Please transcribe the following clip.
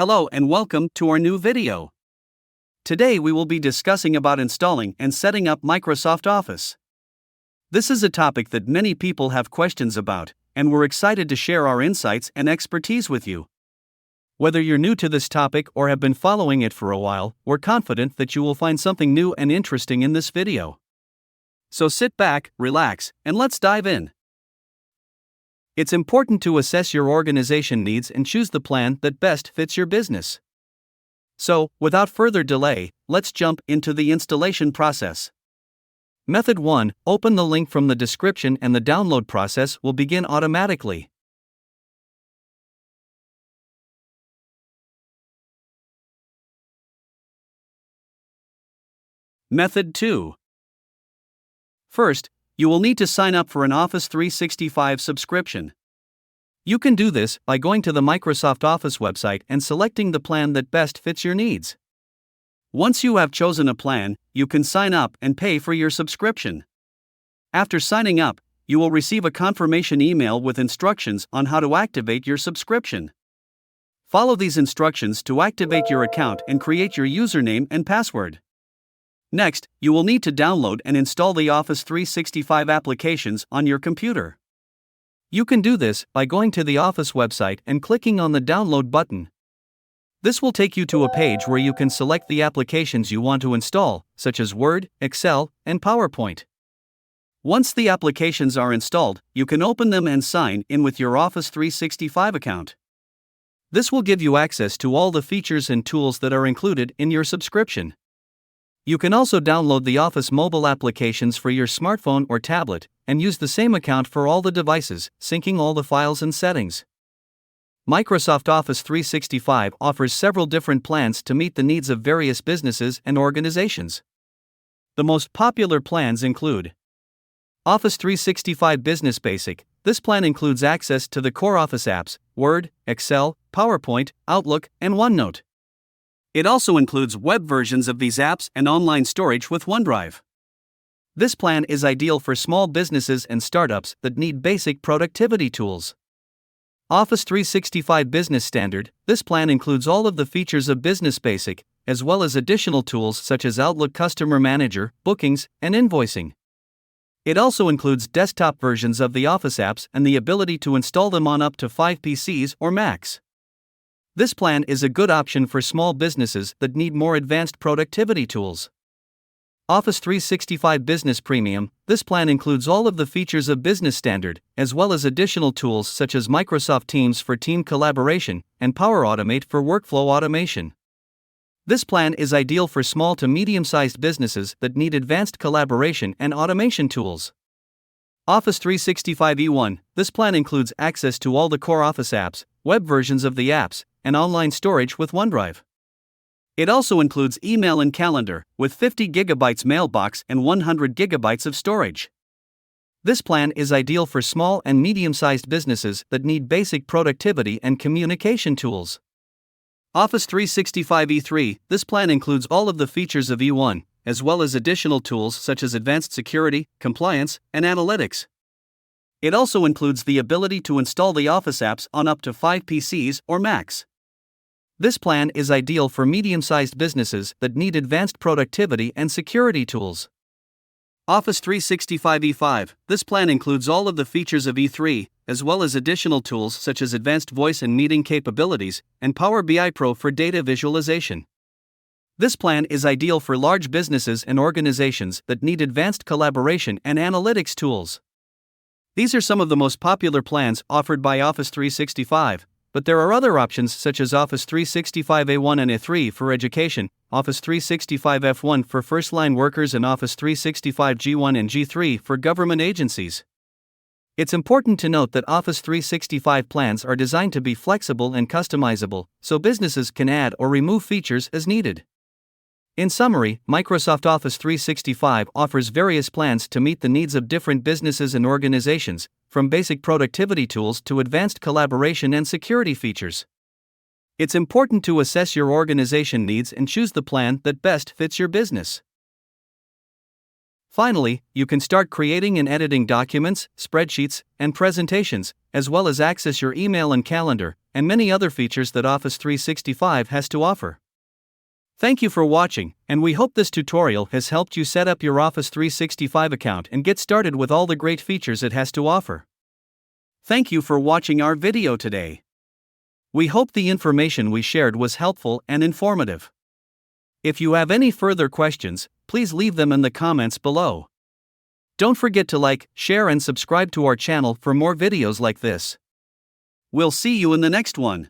Hello and welcome to our new video. Today we will be discussing about installing and setting up Microsoft Office. This is a topic that many people have questions about, and we're excited to share our insights and expertise with you. Whether you're new to this topic or have been following it for a while, we're confident that you will find something new and interesting in this video. So sit back, relax, and let's dive in. It's important to assess your organization needs and choose the plan that best fits your business. So, without further delay, let's jump into the installation process. Method 1: open the link from the description and the download process will begin automatically. Method 2. First, you will need to sign up for an Office 365 subscription. You can do this by going to the Microsoft Office website and selecting the plan that best fits your needs. Once you have chosen a plan, you can sign up and pay for your subscription. After signing up, you will receive a confirmation email with instructions on how to activate your subscription. Follow these instructions to activate your account and create your username and password. Next, you will need to download and install the Office 365 applications on your computer. You can do this by going to the Office website and clicking on the download button. This will take you to a page where you can select the applications you want to install, such as Word, Excel, and PowerPoint. Once the applications are installed, you can open them and sign in with your Office 365 account. This will give you access to all the features and tools that are included in your subscription. You can also download the Office mobile applications for your smartphone or tablet, and use the same account for all the devices, syncing all the files and settings. Microsoft Office 365 offers several different plans to meet the needs of various businesses and organizations. The most popular plans include Office 365 Business Basic. This plan includes access to the core Office apps, Word, Excel, PowerPoint, Outlook, and OneNote. It also includes web versions of these apps and online storage with OneDrive. This plan is ideal for small businesses and startups that need basic productivity tools. Office 365 Business Standard. This plan includes all of the features of Business Basic, as well as additional tools such as Outlook Customer Manager, bookings, and invoicing. It also includes desktop versions of the Office apps and the ability to install them on up to 5 PCs or Macs. This plan is a good option for small businesses that need more advanced productivity tools. Office 365 Business Premium. This plan includes all of the features of Business Standard, as well as additional tools such as Microsoft Teams for team collaboration and Power Automate for workflow automation. This plan is ideal for small to medium-sized businesses that need advanced collaboration and automation tools. Office 365 E1. This plan includes access to all the core Office apps, web versions of the apps, and online storage with OneDrive. It also includes email and calendar, with 50 GB mailbox and 100 GB of storage. This plan is ideal for small and medium-sized businesses that need basic productivity and communication tools. Office 365 E3. This plan includes all of the features of E1, as well as additional tools such as advanced security, compliance, and analytics. It also includes the ability to install the Office apps on up to 5 PCs or Macs. This plan is ideal for medium-sized businesses that need advanced productivity and security tools. Office 365 E5. This plan includes all of the features of E3, as well as additional tools such as advanced voice and meeting capabilities, and Power BI Pro for data visualization. This plan is ideal for large businesses and organizations that need advanced collaboration and analytics tools. These are some of the most popular plans offered by Office 365. But there are other options such as Office 365 A1 and A3 for education, Office 365 F1 for first-line workers, and Office 365 G1 and G3 for government agencies. It's important to note that Office 365 plans are designed to be flexible and customizable, so businesses can add or remove features as needed. In summary, Microsoft Office 365 offers various plans to meet the needs of different businesses and organizations, from basic productivity tools to advanced collaboration and security features. It's important to assess your organization needs and choose the plan that best fits your business. Finally, you can start creating and editing documents, spreadsheets, and presentations, as well as access your email and calendar, and many other features that Office 365 has to offer. Thank you for watching, and we hope this tutorial has helped you set up your Office 365 account and get started with all the great features it has to offer. Thank you for watching our video today. We hope the information we shared was helpful and informative. If you have any further questions, please leave them in the comments below. Don't forget to like, share, and subscribe to our channel for more videos like this. We'll see you in the next one.